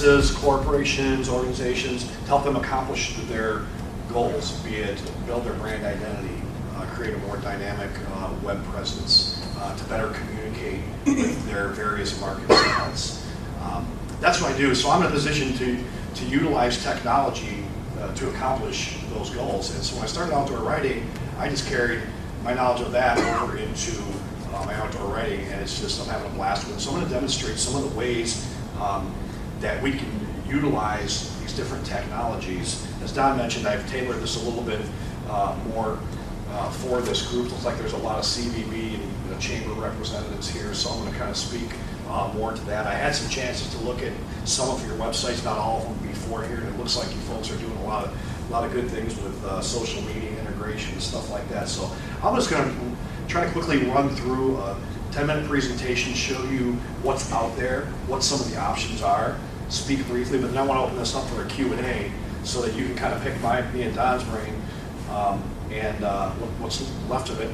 businesses, corporations, organizations, to help them accomplish their goals, be it build their brand identity, create a more dynamic web presence, to better communicate with their various market segments. That's what I do. So I'm in a position to utilize technology to accomplish those goals. And so when I started outdoor writing, I just carried my knowledge of that over into my outdoor writing, and it's just, I'm having a blast with it. So I'm going to demonstrate some of the ways that we can utilize these different technologies. As Don mentioned, I've tailored this a little bit more for this group. Looks like there's a lot of CVB and chamber representatives here, so I'm going to kind of speak more to that. I had some chances to look at some of your websites, not all of them before here, and it looks like you folks are doing a lot of good things with social media integration and stuff like that. So I'm just going to try to quickly run through a 10-minute presentation, show you what's out there, what some of the options are, speak briefly, but then I want to open this up for a Q&A so that you can kind of pick me and Don's brain and what's left of it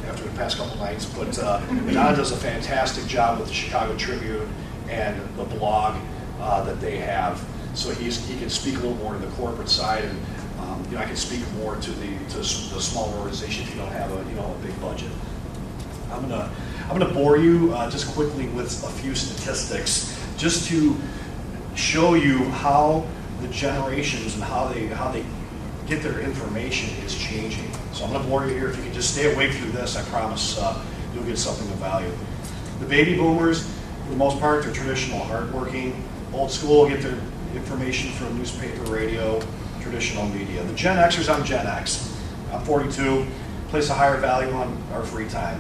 after the past couple nights. But Don does a fantastic job with the Chicago Tribune and the blog that they have. So he can speak a little more to the corporate side, and I can speak more to the small organization if you don't have a big budget. I'm gonna bore you just quickly with a few statistics, just to show you how the generations and how they get their information is changing. So I'm going to bore you here. If you can just stay awake through this, I promise you'll get something of value. The baby boomers, for the most part, they're traditional, hardworking, old school, get their information from newspaper, radio, traditional media. The Gen Xers, I'm Gen X. I'm 42, place a higher value on our free time.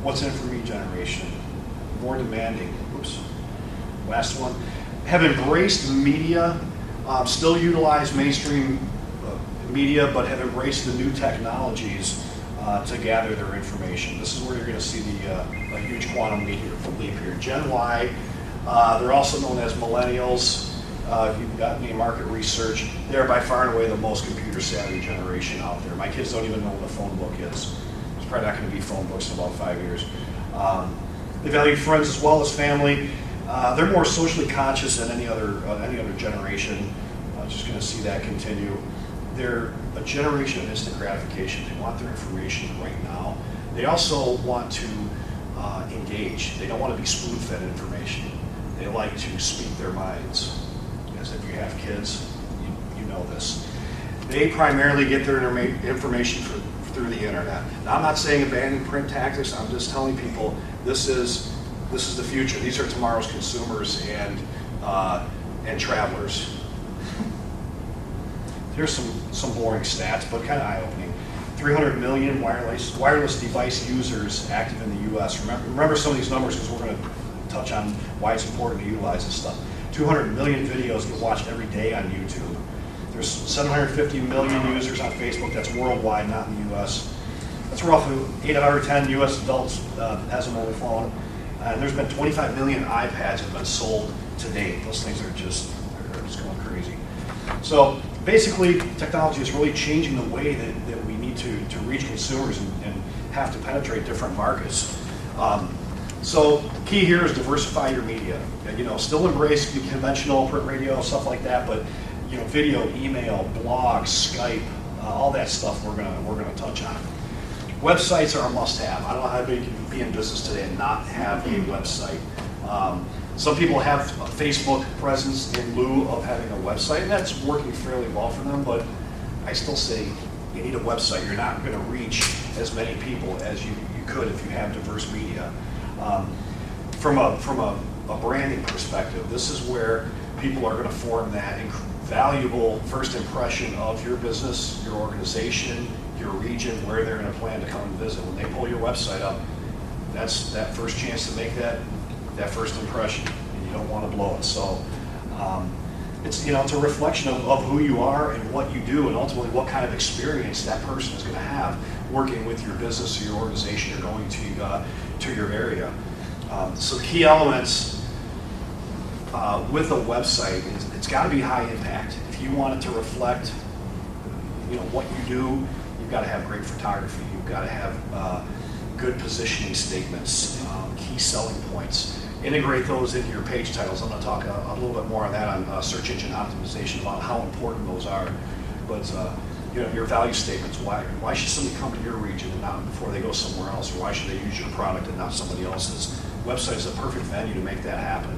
What's in for me generation? More demanding. Oops. Last one. Have embraced media, still utilize mainstream media, but have embraced the new technologies to gather their information. This is where you're going to see a huge quantum leap here. Gen Y, they're also known as Millennials. If you've got any market research, they're by far and away the most computer savvy generation out there. My kids don't even know what a phone book is. There's probably not going to be phone books in about 5 years. They value friends as well as family. They're more socially conscious than any other generation. Just going to see that continue. They're a generation of instant gratification. They want their information right now. They also want to engage. They don't want to be spoon-fed information. They like to speak their minds. As if you have kids, you know this. They primarily get their information through the internet. Now, I'm not saying abandon print tactics. I'm just telling people this is the future. These are tomorrow's consumers and travelers. Here's some boring stats, but kind of eye-opening. 300 million wireless device users active in the U.S. Remember some of these numbers because we're going to touch on why it's important to utilize this stuff. 200 million videos get watched every day on YouTube. There's 750 million users on Facebook. That's worldwide, not in the U.S. That's roughly 8 out of 10 U.S. adults has a mobile phone. And there's been 25 million iPads that have been sold to date. Those things are just going crazy. So basically, technology is really changing the way that we need to reach consumers and have to penetrate different markets. So the key here is diversify your media. Still embrace the conventional print radio, stuff like that, but video, email, blogs, Skype, all that stuff we're gonna touch on. Websites are a must-have. I don't know how you can be in business today and not have a website. Some people have a Facebook presence in lieu of having a website, and that's working fairly well for them, but I still say you need a website. You're not going to reach as many people as you could if you have diverse media. From a branding perspective, this is where people are going to form that valuable first impression of your business, your organization, your region, where they're going to plan to come and visit. When they pull your website up, that's that first chance to make that first impression, and you don't want to blow it. So it's a reflection of who you are and what you do, and ultimately what kind of experience that person is going to have working with your business or your organization or going to your area. So key elements with a website is it's got to be high impact. If you want it to reflect what you do, you've got to have great photography. You've got to have good positioning statements, key selling points. integrate those into your page titles. I'm going to talk a little bit more on that on search engine optimization about how important those are. But your value statements, why should somebody come to your region and not before they go somewhere else, or why should they use your product and not somebody else's? Website is a perfect venue to make that happen.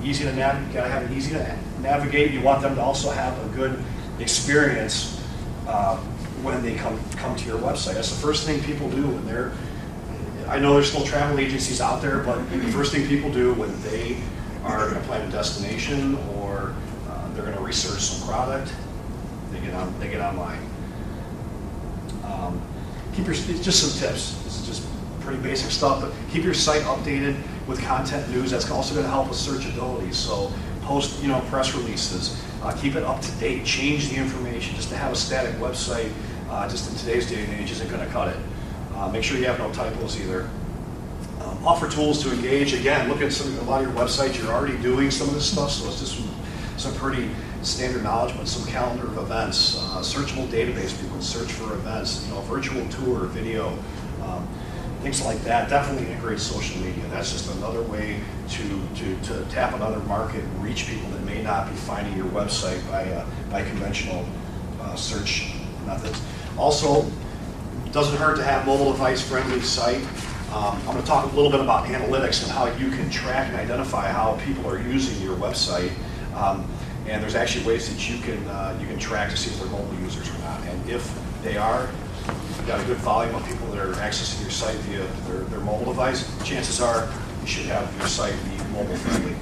Easy to navigate, you gotta have it easy to navigate. You want them to also have a good experience when they come to your website. That's the first thing people do when they're, I know there's still travel agencies out there, but the first thing people do when they are gonna plan a destination or they're gonna research some product, they get online. Just some tips. This is just pretty basic stuff, but keep your site updated with content news. That's also going to help with searchability. So post, press releases. Keep it up to date. Change the information. Just to have a static website, just in today's day and age, isn't going to cut it. Make sure you have no typos either. Offer tools to engage. Again, look at a lot of your websites. You're already doing some of this stuff, so it's just some pretty standard knowledge, but some calendar of events, searchable database. People can search for events, virtual tour, video, things like that. Definitely integrate social media. That's just another way to tap another market, reach people that may not be finding your website by conventional search methods. Also, doesn't hurt to have mobile device friendly site. I'm going to talk a little bit about analytics and how you can track and identify how people are using your website. And there's actually ways that you can track to see if they're mobile users or not. And if they are, you've got a good volume of people that are accessing your site via their mobile device, chances are you should have your site be mobile friendly.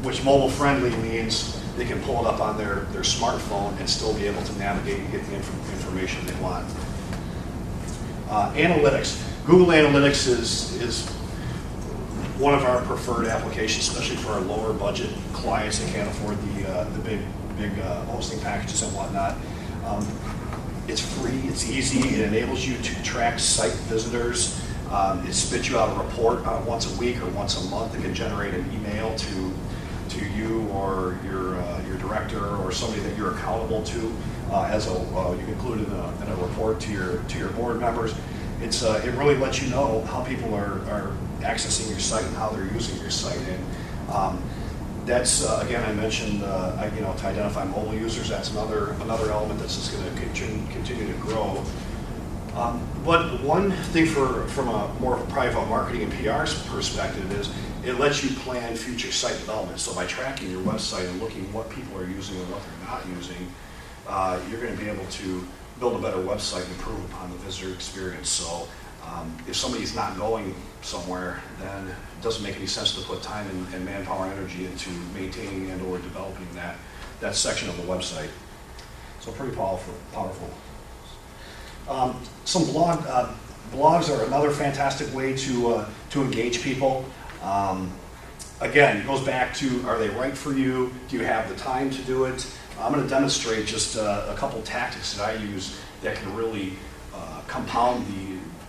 Which mobile friendly means they can pull it up on their smartphone and still be able to navigate and get the information they want. Analytics. Google Analytics is one of our preferred applications, especially for our lower budget clients that can't afford the big hosting packages and whatnot. It's free, it's easy, it enables you to track site visitors. It spits you out a report once a week or once a month. It can generate an email to you or your director or somebody that you're accountable to you can include in a report to your board members. It really lets you know how people are accessing your site and how they're using your site. And that's again, I mentioned to identify mobile users. That's another element that's just going to continue to grow. But one thing from a more private marketing and PR perspective is it lets you plan future site development. So by tracking your website and looking what people are using and what they're not using, you're going to be able to build a better website and improve upon the visitor experience. So if somebody's not going somewhere, then it doesn't make any sense to put time and manpower and energy into maintaining and or developing that section of the website. So pretty powerful. Some blogs are another fantastic way to engage people. Again, it goes back to, are they right for you? Do you have the time to do it? I'm going to demonstrate just a couple tactics that I use that can really compound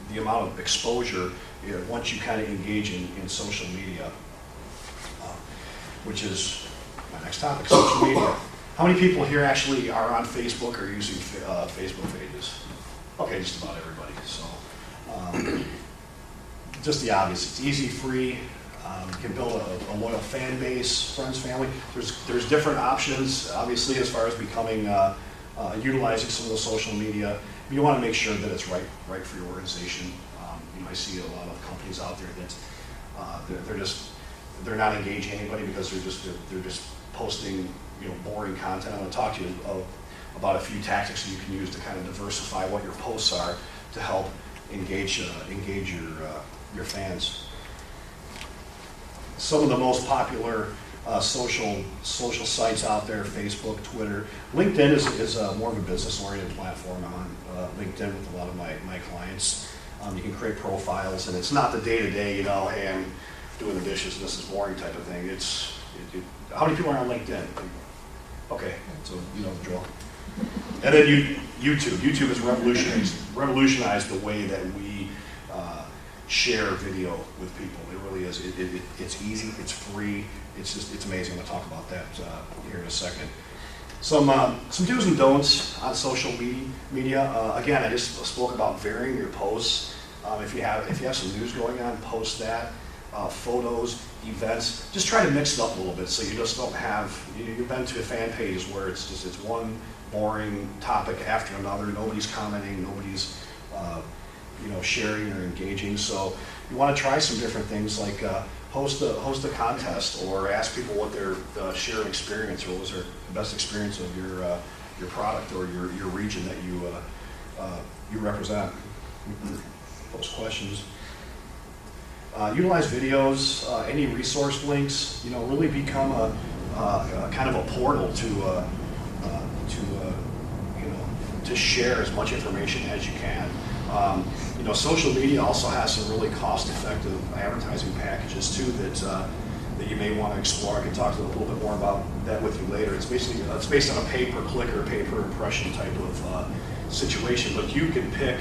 the amount of exposure once you kind of engage in social media, which is my next topic, social media. How many people here actually are on Facebook or using Facebook pages? Okay, just about everybody. So just the obvious. It's easy, free. You can build a loyal fan base, friends, family. There's different options, obviously, as far as becoming utilizing some of the social media. But you want to make sure that it's right for your organization. I see a lot of companies out there that they're not engaging anybody because they're just posting boring content. I'm going to talk to you about a few tactics that you can use to kind of diversify what your posts are to help engage your fans. Some of the most popular social sites out there: Facebook, Twitter. LinkedIn is more of a business-oriented platform. I'm on LinkedIn with a lot of my clients. You can create profiles, and it's not the day-to-day, hey, I'm doing the dishes and this is boring type of thing. How many people are on LinkedIn? Okay, so you know the drill. And then YouTube. YouTube has revolutionized the way that we share video with people. It really is. It's easy. It's free. It's amazing. We'll talk about that here in a second. Some do's and don'ts on social media. Again, I just spoke about varying your posts. If you have some news going on, post that. photos, events. Just try to mix it up a little bit so you just don't have, you've been to fan pages where it's one boring topic after another, nobody's commenting, nobody's sharing or engaging. So you want to try some different things like host a contest or ask people what their shared experience or what was their best experience of your product or your region that you represent. Post questions. Utilize videos, any resource links. Really become a kind of a portal to share as much information as you can. Social media also has some really cost-effective advertising packages too that you may want to explore. I can talk a little bit more about that with you later. It's based on a pay-per-click or pay-per-impression type of situation, but you can pick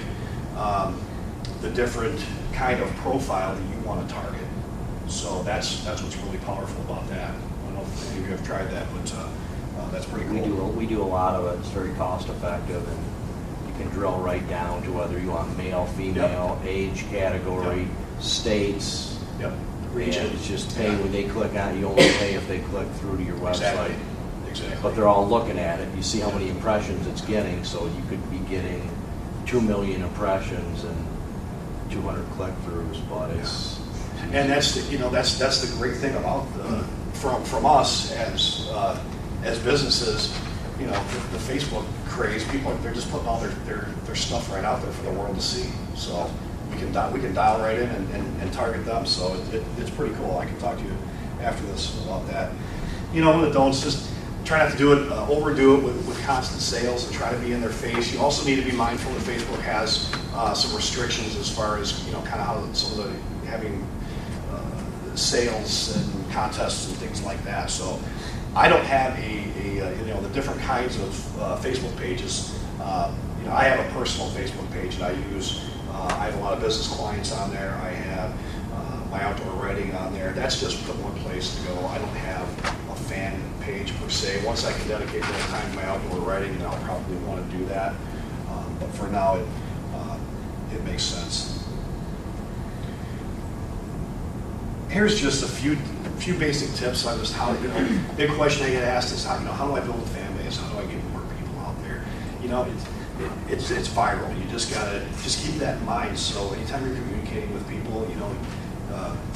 the different kind of profile that you want to target. So that's what's really powerful about that. I don't know if any of you have tried that, but that's pretty cool. We do a lot of it. It's very cost-effective, and you can drill right down to whether you want male, female, age category, states. Yep. Region. It's just pay when they click on it. You only pay if they click through to your website. Exactly. But they're all looking at it. You see how many impressions it's getting, so you could be getting 2 million impressions and 200 click-throughs, but it's... And that's the great thing about from us as businesses, the Facebook craze. People, they're just putting all their stuff right out there for the world to see. So we can dial right in and target them. So it's pretty cool. I can talk to you after this about that. The don'ts, just try not to do it, overdo it with constant sales and try to be in their face. You also need to be mindful that Facebook has some restrictions as far as kind of how some of the having sales and contests and things like that. So I don't have the different kinds of Facebook pages. I have a personal Facebook page that I use. I have a lot of business clients on there. I have my outdoor writing on there. That's just one place to go. I don't have a fan page per se. Once I can dedicate that time to my outdoor writing, then I'll probably want to do that. But for now, it makes sense. Here's just a few basic tips on just how, big question I get asked is how do I build a fan base? How do I get more people out there? It's viral. You just gotta keep that in mind. So anytime you're communicating with people,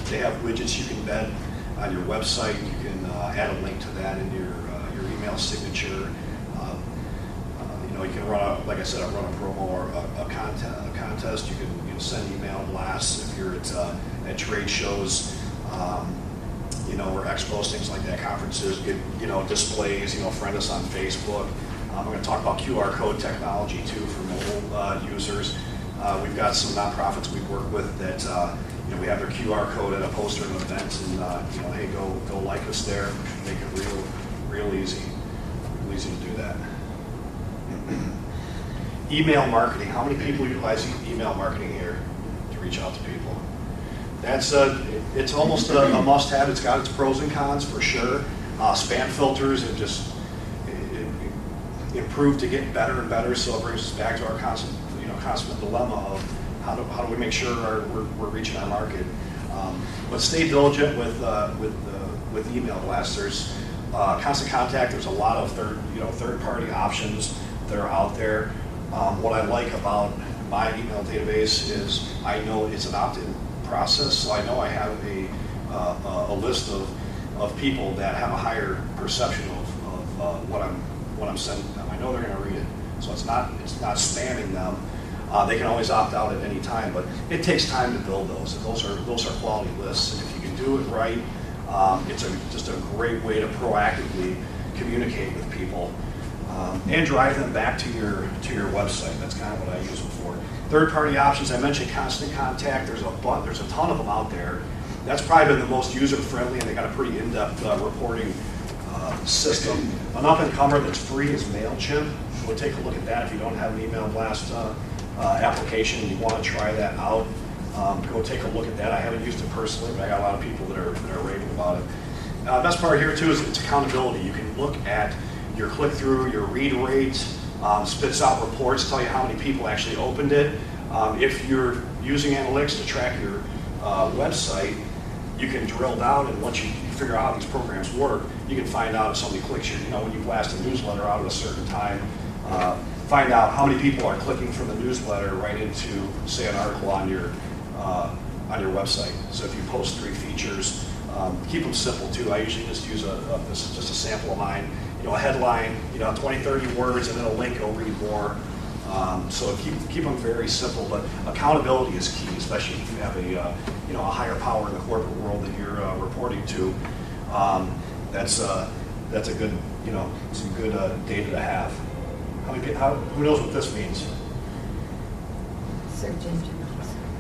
they have widgets you can embed on your website. You can add a link to that in your email signature. You can run like I said, run a promo or a contest. You can send email blasts if you're at trade shows. Or expos, things like that, conferences, get, displays, friend us on Facebook. I'm going to talk about QR code technology too for mobile users. We've got some nonprofits we work with that, we have their QR code at a poster at an event and, hey, go like us there. Make it real easy to do that. Email marketing. How many people utilize email marketing here to reach out to people? It's almost a must-have. It's got its pros and cons for sure. Spam filters have just improved to get better and better. So it brings us back to our constant dilemma of how do we make sure we're reaching our market. But stay diligent with email blasts. There's constant contact. There's a lot of third-party options that are out there. What I like about my email database is I know it's an opt-in process, so I know I have a list of people that have a higher perception of what I'm sending them. I know they're going to read it, so it's not spamming them. They can always opt out at any time, but it takes time to build those. And those are quality lists, and if you can do it right, it's just a great way to proactively communicate with people and drive them back to your website. That's kind of what I use it for. Third-party options, I mentioned constant contact. There's a ton of them out there. That's probably been the most user-friendly, and they got a pretty in-depth reporting system. An up-and-comer that's free is MailChimp. Go take a look at that if you don't have an email blast application and you want to try that out. Go take a look at that. I haven't used it personally, but I got a lot of people that are raving about it. Best part here too is it's accountability. You can look at your click-through, your read rate, spits out reports, tell you how many people actually opened it. If you're using analytics to track your website, you can drill down, and once you figure out how these programs work, you can find out if somebody clicks when you blast a newsletter out at a certain time, find out how many people are clicking from the newsletter right into, say, an article on your website. So if you post 3 features, keep them simple too. I usually just use this is just a sample of mine. A headline, 20, 30 words, and then a link. I'll read more. So keep them very simple, but accountability is key, especially if you have a higher power in the corporate world that you're reporting to. That's a good some good data to have. Who knows what this means? Search engine.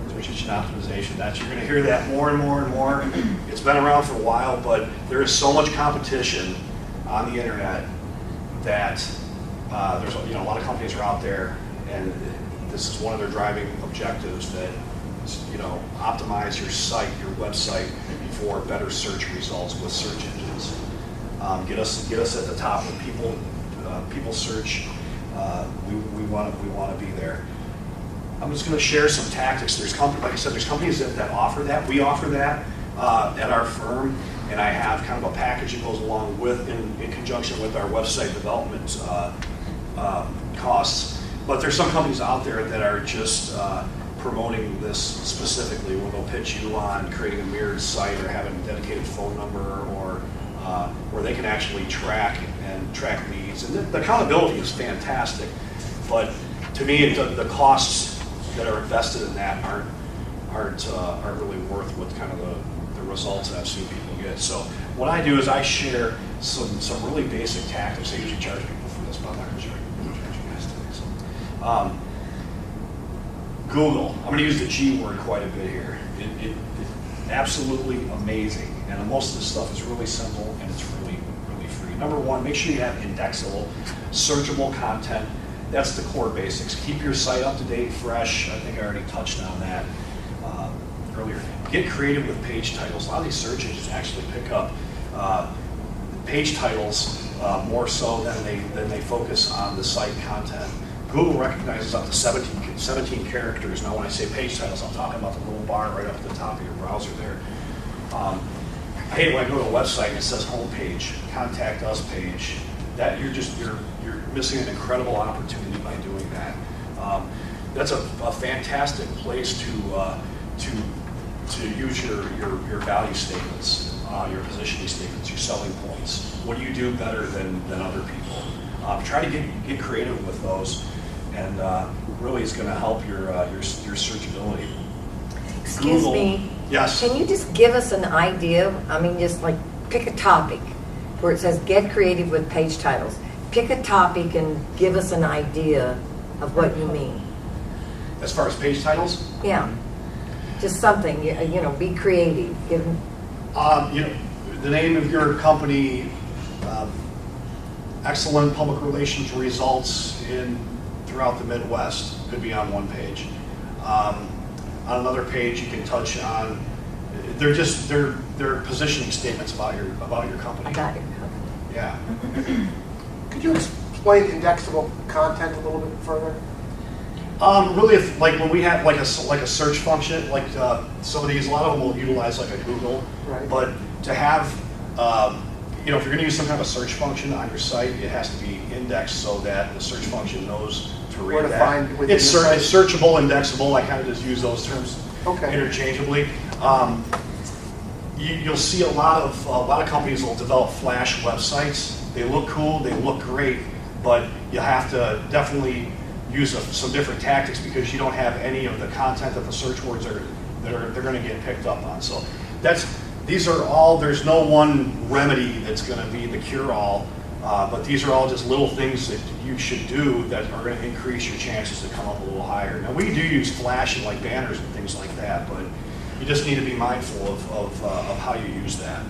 Search engine optimization. You're going to hear that more and more and more. It's been around for a while, but there is so much competition on the internet that there's a lot of companies are out there, and this is one of their driving objectives, that optimize your site, your website, for better search results with search engines. Get us at the top when people search. We want to be there. I'm just going to share some tactics. Like I said, there's companies that offer that. We offer that at our firm, and I have kind of a package that goes along with, in conjunction with our website development costs. But there's some companies out there that are just promoting this specifically, where they'll pitch you on creating a mirrored site or having a dedicated phone number, or where they can actually track leads. And the accountability is fantastic, but to me, the costs that are invested in that aren't really worth what kind of the results that I've seen people get. So what I do is I share some really basic tactics. I usually charge people for this, but I'm not going to charge you guys today. So, Google. I'm going to use the G word quite a bit here. It's absolutely amazing, and most of this stuff is really simple, and it's really free. Number one, make sure you have indexable, searchable content. That's the core basics. Keep your site up to date, fresh. I think I already touched on that earlier. Get creative with page titles. A lot of these search engines actually pick up page titles more so than they focus on the site content. Google recognizes up to 17 characters. Now, when I say page titles, I'm talking about the little bar right up at the top of your browser there. I hate when I go to a website and it says homepage, contact us page. That you're missing an incredible opportunity by doing that. That's a fantastic place to use your value statements, your positioning statements, your selling points. What do you do better than other people? Try to get creative with those, and really it's going to help your searchability. Excuse Google, me. Yes. Can you just give us an idea? I mean, just like pick a topic where it says get creative with page titles. Pick a topic and give us an idea of what you mean. As far as page titles? Yeah. Just something, be creative. Give them. The name of your company, excellent public relations results throughout the Midwest, could be on one page. On another page, you can touch on. They're positioning statements about your company. I got it. Yeah. Could you explain indexable content a little bit further? Really, when we have like a search function, a lot of them will utilize like a Google. Right. But to have, if you're going to use some kind of a search function on your site, it has to be indexed so that the search function knows to read Where to that. find within It's your site. searchable, indexable. I kind of just use those terms interchangeably. You'll see a lot of companies will develop Flash websites. They look cool, they look great, but you have to definitely use some different tactics because you don't have any of the content that the search words they're going to get picked up on. So these are all. There's no one remedy that's going to be the cure-all, but these are all just little things that you should do that are going to increase your chances to come up a little higher. Now, we do use Flash and like banners and things like that, but you just need to be mindful of how you use that.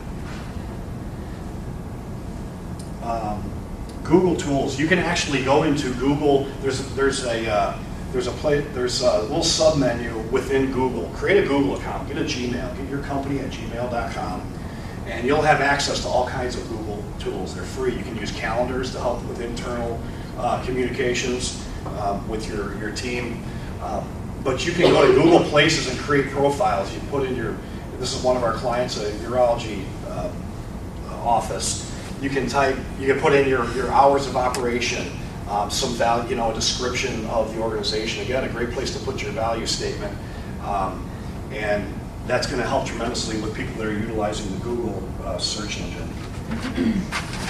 Google tools. You can actually go into Google. There's a little sub menu within Google. Create a Google account. Get a Gmail. Get your company at gmail.com, and you'll have access to all kinds of Google tools. They're free. You can use calendars to help with internal communications with your team. But you can go to Google Places and create profiles. You put in this is one of our clients, a urology office. You can put in your hours of operation, some value, a description of the organization. Again, a great place to put your value statement, and that's going to help tremendously with people that are utilizing the Google search engine.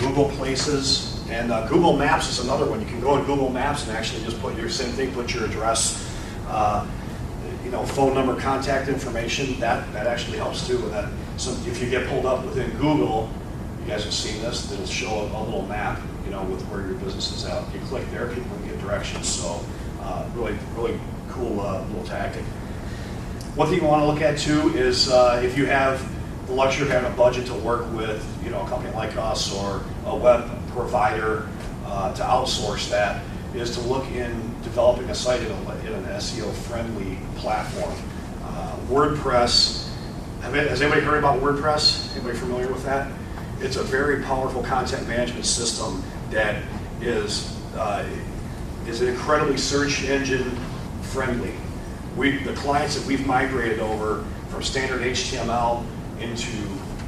Google Places and Google Maps is another one. You can go to Google Maps and actually just put your same thing, put your address, phone number, contact information. That actually helps too with that. So if you get pulled up within Google, you guys have seen this, it'll show a little map, with where your business is at. You click there, people can get directions. So really cool little tactic. One thing you want to look at too is if you have the luxury of having a budget to work with, a company like us or a web provider to outsource that, is to look in developing a site in an SEO-friendly platform. WordPress, has anybody heard about WordPress? Anybody familiar with that? It's a very powerful content management system that is incredibly search engine friendly. The clients that we've migrated over from standard HTML into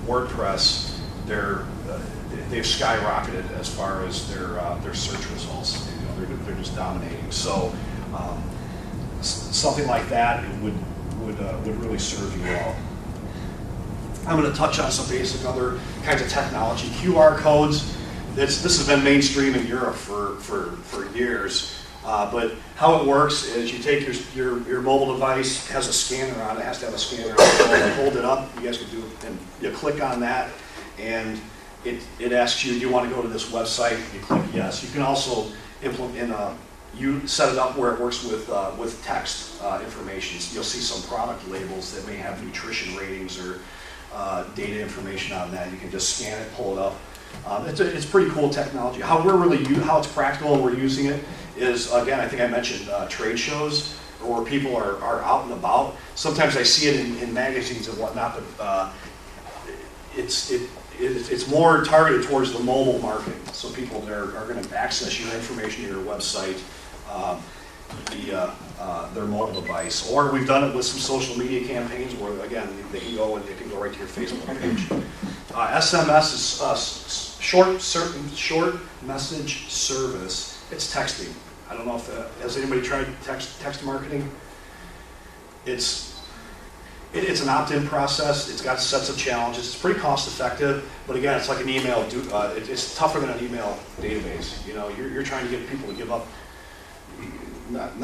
WordPress, they've skyrocketed as far as their search results. They're just dominating. So something like that would really serve you well. I'm going to touch on some basic other kinds of technology. QR codes. This has been mainstream in Europe for years. But how it works is you take your mobile device, has a scanner on it, has to have a scanner on it, you hold it up, you guys can do it, and you click on that, and it asks you, do you want to go to this website? You click yes. You can also implement you set it up where it works with text information. So you'll see some product labels that may have nutrition ratings or data information on that. You can just scan it, pull it up. It's pretty cool technology. How it's practical and we're using it is, again, I think I mentioned trade shows where people are out and about. Sometimes I see it in magazines and whatnot, but it's more targeted towards the mobile market. So people that are going to access your information, your website, their mobile device. Or we've done it with some social media campaigns where, again, they can go right to your Facebook page. SMS is short message service. It's texting. I don't know if has anybody tried text marketing? It's an opt-in process. It's got sets of challenges. It's pretty cost effective, but again, it's like an email. It's tougher than an email database. You're trying to get people to give up not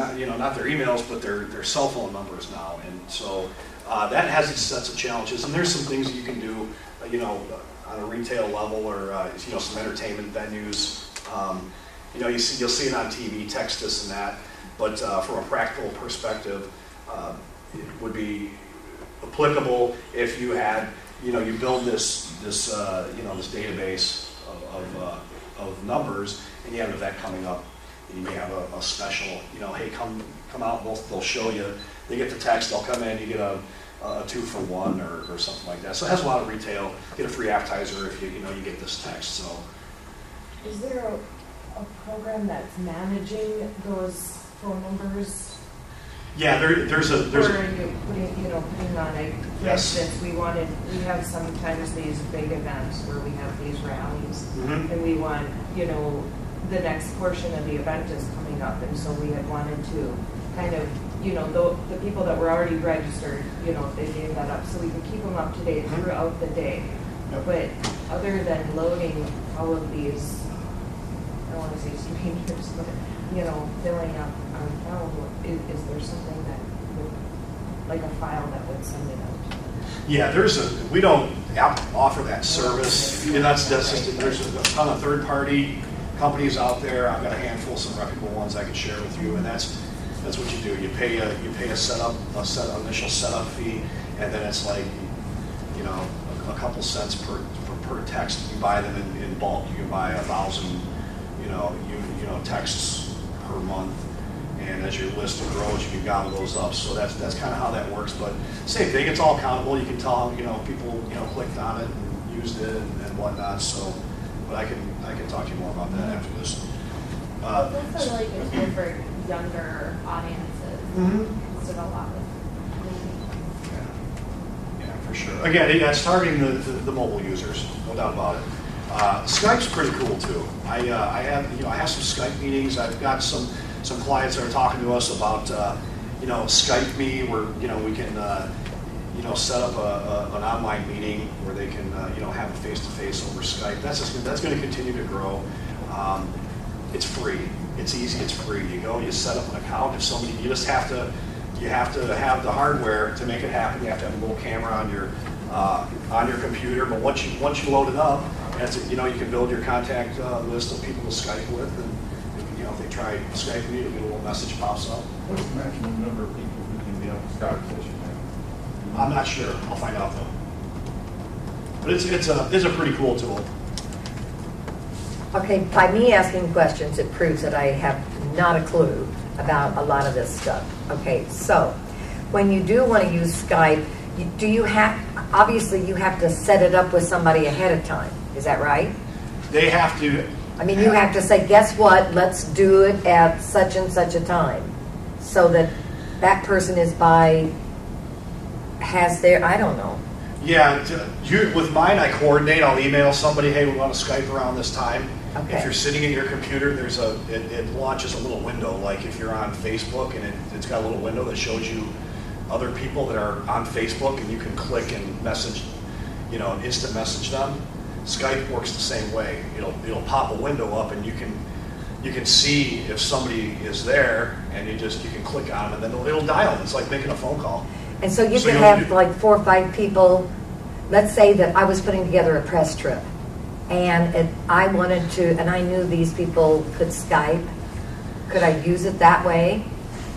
their emails, but their cell phone numbers now, and so that has its sets of challenges. And there's some things that you can do, on a retail level or some entertainment venues. You'll see it on TV, text this and that, but from a practical perspective, it would be applicable if you had, you build this database of numbers, and you have an event coming up, and you may have a special, hey, come out, they'll show you, they get the text, they'll come in, you get a 2-for-1 or something like that. So it has a lot of retail. Get a free appetizer if you get this text. So, is there a program that's managing those phone numbers? Yeah, there's a. Or are you putting on a? For Yes. instance, we have sometimes these big events where we have these rallies, Mm-hmm. and we want the next portion of the event is coming up, and so we had wanted to kind of. The people that were already registered, if they gave that up, so we can keep them up to date throughout the day. Yep. But other than loading all of these, I don't want to say strangers, but, filling up our phone, is there something that would, like a file that would send it out to them? Yeah, we don't offer that service, and that's just, there's a ton of third-party companies out there. I've got a handful, some reputable ones I can share with you, and that's what you do. You pay a initial setup fee, and then it's like, a couple cents per text. You buy them in bulk. You can buy 1,000, texts per month, and as your list grows, you can gobble those up. So that's kind of how that works. But same thing. It's all accountable. You can tell people clicked on it and used it and whatnot. So, but I can talk to you more about that after this. Those are really good for younger audiences. Mm-hmm. Instead of a lot of Yeah, for sure. Sure. Again, it's targeting the mobile users, no doubt about it. Skype's pretty cool too. I have some Skype meetings. I've got some clients that are talking to us about Skype me, where we can set up an online meeting where they can have a face-to-face over Skype. That's going to continue to grow. It's free. It's easy. It's free. You go, you set up an account. If somebody, you have to have the hardware to make it happen. You have to have a little camera on your computer. But once you load it up, you can build your contact list of people to Skype with, and if they try Skyping you, a little message pops up. What's the maximum number of people who can be on the Skype session now? I'm not sure. I'll find out though. But it's a pretty cool tool. Okay, by me asking questions, it proves that I have not a clue about a lot of this stuff. Okay, so when you do want to use Skype, obviously you have to set it up with somebody ahead of time. Is that right? They have to. I mean, you have to say, guess what? Let's do it at such and such a time, so that person has their, I don't know. Yeah, with mine, I coordinate. I'll email somebody, hey, we want to Skype around this time. Okay. If you're sitting at your computer, it launches a little window. Like if you're on Facebook, and it's got a little window that shows you other people that are on Facebook, and you can click and message, instant message them. Skype works the same way. It'll pop a window up, and you can see if somebody is there, and you can click on them, and then it'll dial them. It's like making a phone call. And so you could have like 4 or 5 people. Let's say that I was putting together a press trip, and I wanted to, and I knew these people could Skype. Could I use it that way?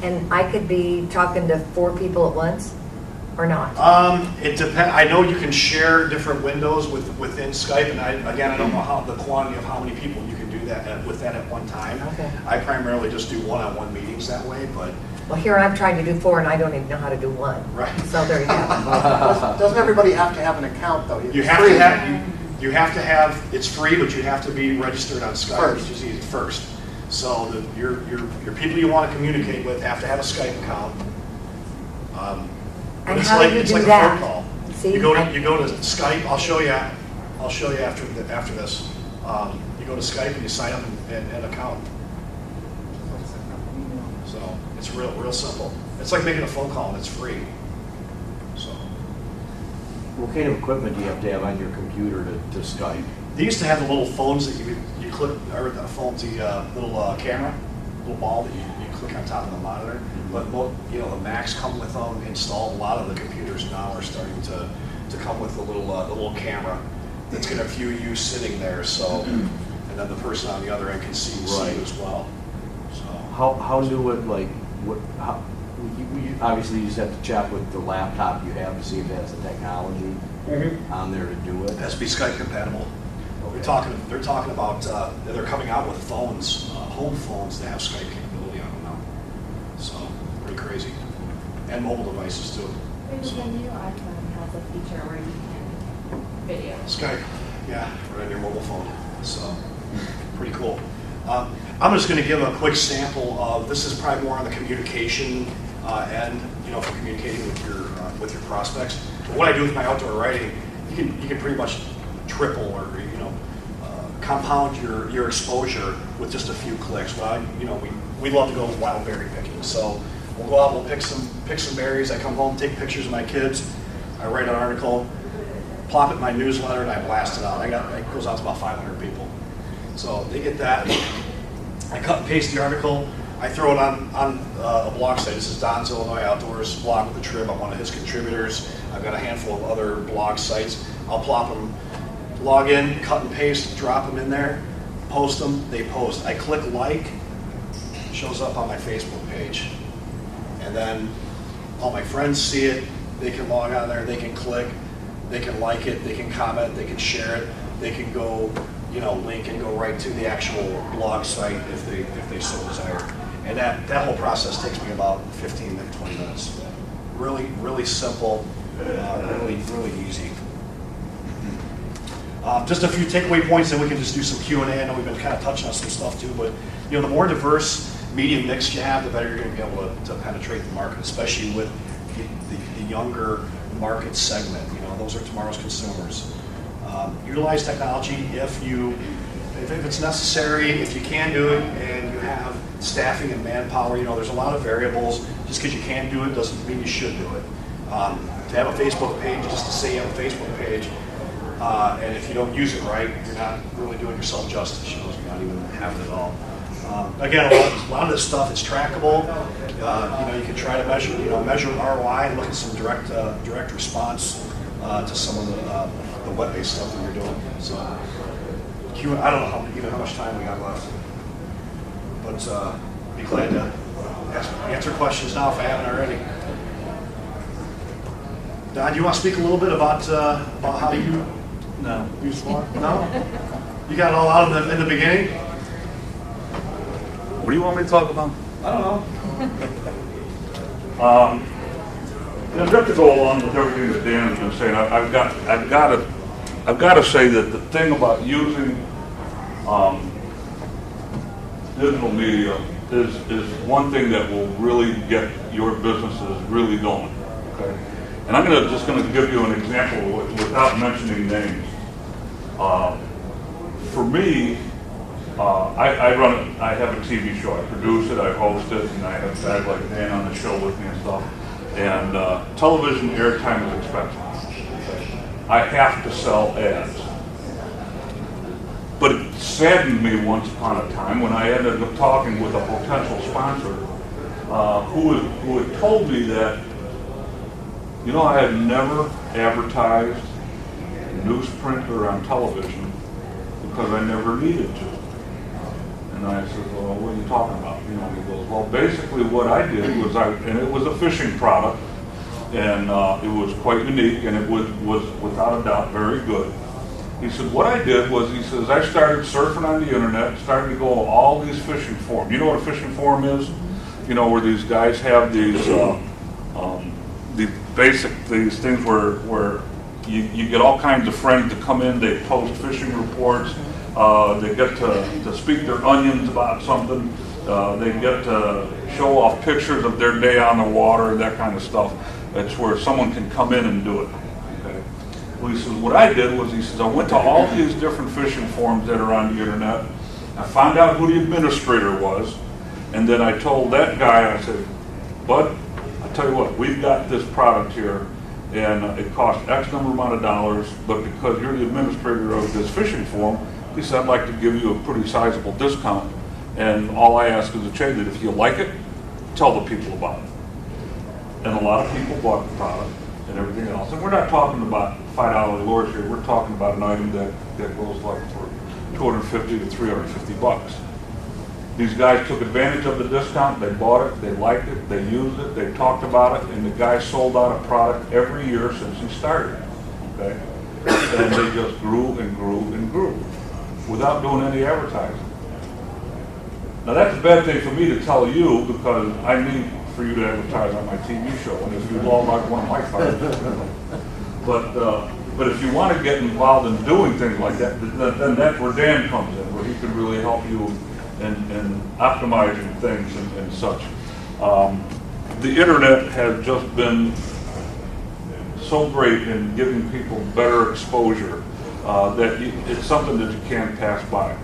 And I could be talking to 4 people at once, or not? It depends. I know you can share different windows within Skype, and I don't know the quantity of how many people you can do that with that at one time. Okay. I primarily just do one-on-one meetings that way, but. Well, here I'm trying to do 4, and I don't even know how to do 1. Right. So there you go. Doesn't everybody have to have an account, though? You have to have. You have to have. It's free, but you have to be registered on Skype, which is easy first. So your people you want to communicate with have to have a Skype account. And it's how like, do you it's do like that? a phone call. See, you go to Skype. I'll show you after this. You go to Skype and you sign up an account. So it's real simple. It's like making a phone call, and it's free. So What kind of equipment do you have to have on your computer to Skype? they used to have the little phones that you click, or the phones, the little camera, little ball that you click on top of the monitor. But the Macs come with them installed. A lot of the computers now are starting to come with the little camera that's going to view you sitting there. So, and then the person on the other end can see you as well. So How new it, like, you obviously you just have to check with the laptop you have to see if it has the technology on there to do it. it has to be Skype compatible. Okay. They're talking about they're coming out with phones, home phones that have Skype capability on them now. So pretty crazy, and mobile devices too. There's a new iPhone has a feature where you can video. Skype, yeah, right on your mobile phone. So pretty cool. I'm just going to give a quick sample of this. Is probably more on the communication end, for communicating with your prospects. But what I do with my outdoor writing, you can pretty much triple or compound your exposure with just a few clicks. But we love to go wild berry picking, so we'll go out, we'll pick some berries. I come home, take pictures of my kids. I write an article, plop it in my newsletter, and I blast it out. It goes out to about 500 people, so they get that. I cut and paste the article. I throw it on a blog site. This is Don's Illinois Outdoors blog with the Trib. I'm one of his contributors. I've got a handful of other blog sites. I'll plop them, log in, cut and paste, drop them in there, post them, they post. I click like, it shows up on my Facebook page. And then all my friends see it. They can log on there, they can click, they can like it, they can comment, they can share it, they can go, link and go right to the actual blog site if they so desire. And that whole process takes me about 15 to 20 minutes. Really, really simple, really, really easy. Just a few takeaway points, and we can just do some Q&A. I know we've been kind of touching on some stuff too, but the more diverse media mix you have, the better you're going to be able to penetrate the market, especially with the younger market segment. Those are tomorrow's consumers. Utilize technology if it's necessary, if you can do it, and you have staffing and manpower. There's a lot of variables. Just because you can do it doesn't mean you should do it. To have a Facebook page, just to say you have a Facebook page, and if you don't use it right, you're not really doing yourself justice. You're not even have it at all. Again, a lot of this stuff is trackable. You can try to measure ROI and look at some direct response to some of the web-based stuff that you're doing. So, I don't know how much time we got left, but be glad to answer questions now if I haven't already. Don, do you want to speak a little bit about how you use Swarm? No? You got it all out in the beginning? What do you want me to talk about? I don't know. Just to go along with everything that Dan has been saying, I've got to say that the thing about using digital media is one thing that will really get your businesses really going. Okay, and I'm just going to give you an example without mentioning names. For me, I have a TV show. I produce it, I host it, and I have guys like Dan on the show with me and stuff. And television airtime is expensive. I have to sell ads. But it saddened me once upon a time when I ended up talking with a potential sponsor who had told me that, I had never advertised in newsprint or on television because I never needed to. And I said, well, what are you talking about? He goes, well, basically what I did was and it was a fishing product, and it was quite unique, and it was without a doubt very good. He said, what I did was, he says, I started surfing on the internet, started to go to all these fishing forums. You know what a fishing forum is? Where these guys have these these things where you get all kinds of friends to come in, they post fishing reports, they get to speak their onions about something, they get to show off pictures of their day on the water, that kind of stuff. It's where someone can come in and do it. Okay. Well, he says, what I did was, he says, I went to all these different fishing forums that are on the internet. I found out who the administrator was, and then I told that guy, I said, Bud, I'll tell you what, we've got this product here, and it costs X number amount of dollars, but because you're the administrator of this fishing forum, he said, I'd like to give you a pretty sizable discount, and all I ask is to change it. If you like it, tell the people about it. And a lot of people bought the product and everything else. And we're not talking about $5 lures here. We're talking about an item that goes like for $250 to $350. These guys took advantage of the discount. They bought it. They liked it. They used it. They talked about it. And the guy sold out a product every year since he started. Okay? And they just grew and grew and grew without doing any advertising. Now that's a bad thing for me to tell you, because I need for you to advertise on my TV show, and if you all like one of my products, but if you want to get involved in doing things like that, then that's where Dan comes in, where he can really help you in optimizing things and such. The internet has just been so great in giving people better exposure that it's something that you can't pass by.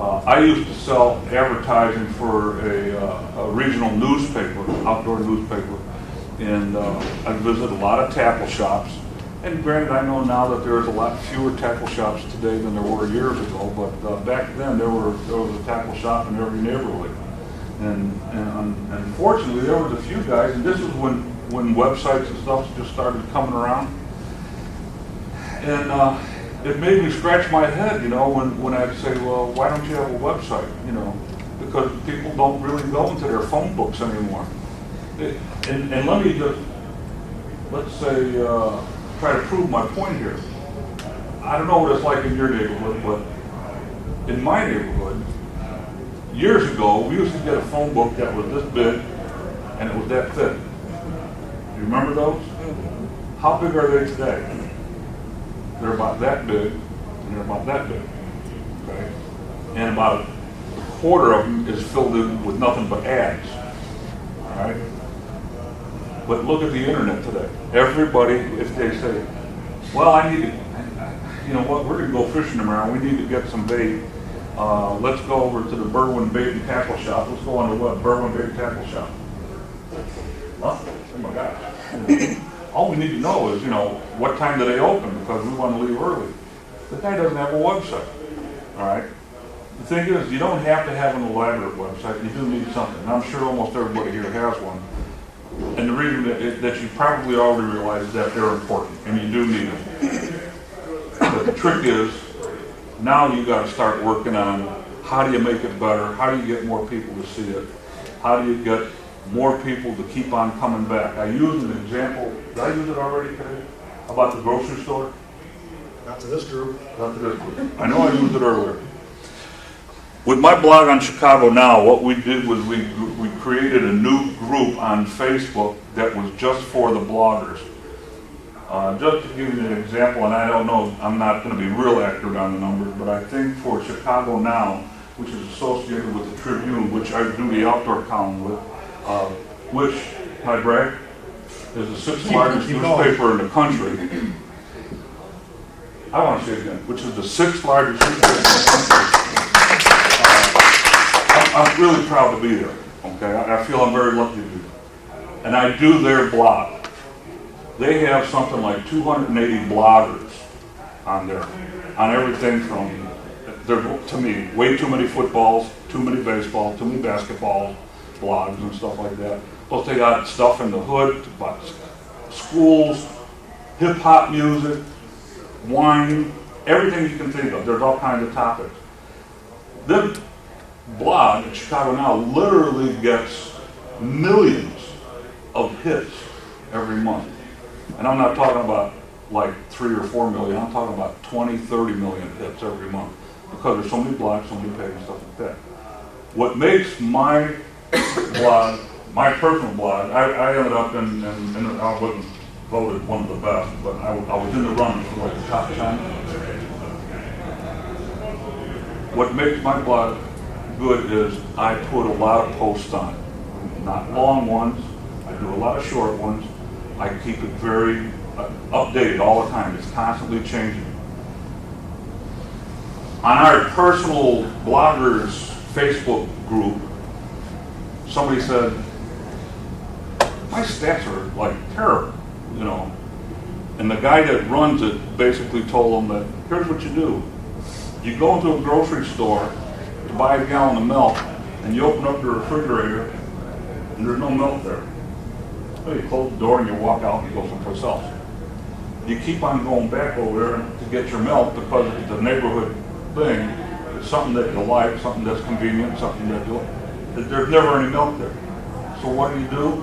I used to sell advertising for a regional newspaper, outdoor newspaper, and I visited a lot of tackle shops. And granted, I know now that there's a lot fewer tackle shops today than there were years ago, but back then there was a tackle shop in every neighborhood. And unfortunately, there was a few guys, and this is when websites and stuff just started coming around. And it made me scratch my head, when I'd say, well, why don't you have a website? Because people don't really go into their phone books anymore. And let me just, let's say, try to prove my point here. I don't know what it's like in your neighborhood, but in my neighborhood, years ago, we used to get a phone book that was this big, and it was that thick. Do you remember those? How big are they today? They're about that big, and they're about that big, okay? And about a quarter of them is filled in with nothing but ads, all right? But look at the internet today. Everybody, if they say, well, I need to, you know what, we're gonna go fishing tomorrow, we need to get some bait. Let's go over to the Berwyn Bait and Tackle Shop. Let's go on to what? Berwyn Bait and Tackle Shop. Huh? Oh my gosh. All we need to know is, you know, what time do they open, because we want to leave early. The guy doesn't have a website, all right? The thing is, you don't have to have an elaborate website. You do need something. And I'm sure almost everybody here has one. And the reason that you probably already realize is that they're important, and you do need them. But the trick is, now you got to start working on how do you make it better, how do you get more people to see it, how do you get more people to keep on coming back. I used an example, did I use it already today, about the grocery store? Not to this group. Not to this group. I know I used it earlier. With my blog on Chicago Now, what we did was we created a new group on Facebook that was just for the bloggers. Just to give you an example, and I don't know, I'm not going to be real accurate on the numbers, but I think for Chicago Now, which is associated with the Tribune, which I do the outdoor column with, which, can I brag, is the sixth largest newspaper in the country. I want to say it again, which is the sixth largest newspaper in the country. I'm really proud to be there, okay? I feel I'm very lucky to be there. And I do their blog. They have something like 280 bloggers on there, on everything from, there's, to me, way too many footballs, too many baseball, too many basketball blogs and stuff like that. Plus they got stuff in the hood about schools, hip-hop music, wine, everything you can think of. There's all kinds of topics. This blog at Chicago Now literally gets millions of hits every month. And I'm not talking about like 3 or 4 million, I'm talking about 20, 30 million hits every month. Because there's so many blogs, so many pages, stuff like that. What makes my blog, my personal blog, I ended up in I wasn't voted one of the best, but I was in the running for like the top 10. What makes my blog good is I put a lot of posts on it. Not long ones, I do a lot of short ones. I keep it very updated all the time. It's constantly changing. On our personal bloggers Facebook group, somebody said, my stats are like terrible, you know. And the guy that runs it basically told them that, here's what you do. You go into a grocery store to buy a gallon of milk, and you open up the refrigerator, and there's no milk there. Well, you close the door and you walk out and you go someplace else. You keep on going back over there to get your milk because it's a neighborhood thing. It's something that you like, something that's convenient, something that you like. There's never any milk there. So what do?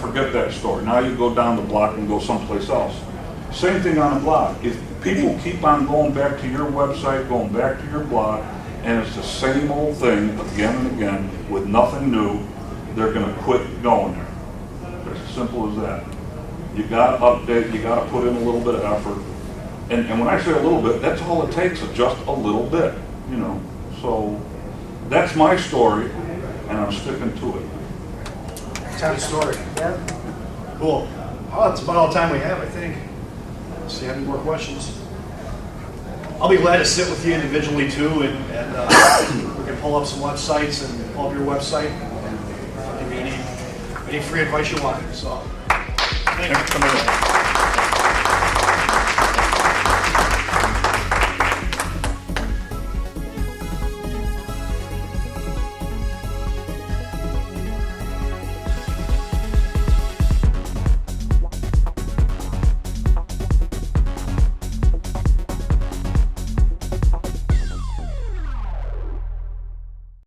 Forget that store. Now you go down the block and go someplace else. Same thing on a blog. If people keep on going back to your website, going back to your blog, and it's the same old thing again and again with nothing new, they're going to quit going there. It's as simple as that. You got to update, you got to put in a little bit of effort. And when I say a little bit, that's all it takes, is just a little bit, you know. So that's my story, and I'm sticking to it. Good story. Yep. Cool. Well, that's about all the time we have, I think. So you have any more questions? I'll be glad to sit with you individually too, and we can pull up some websites and pull up your website and give you any free advice you want. So, thanks for coming in.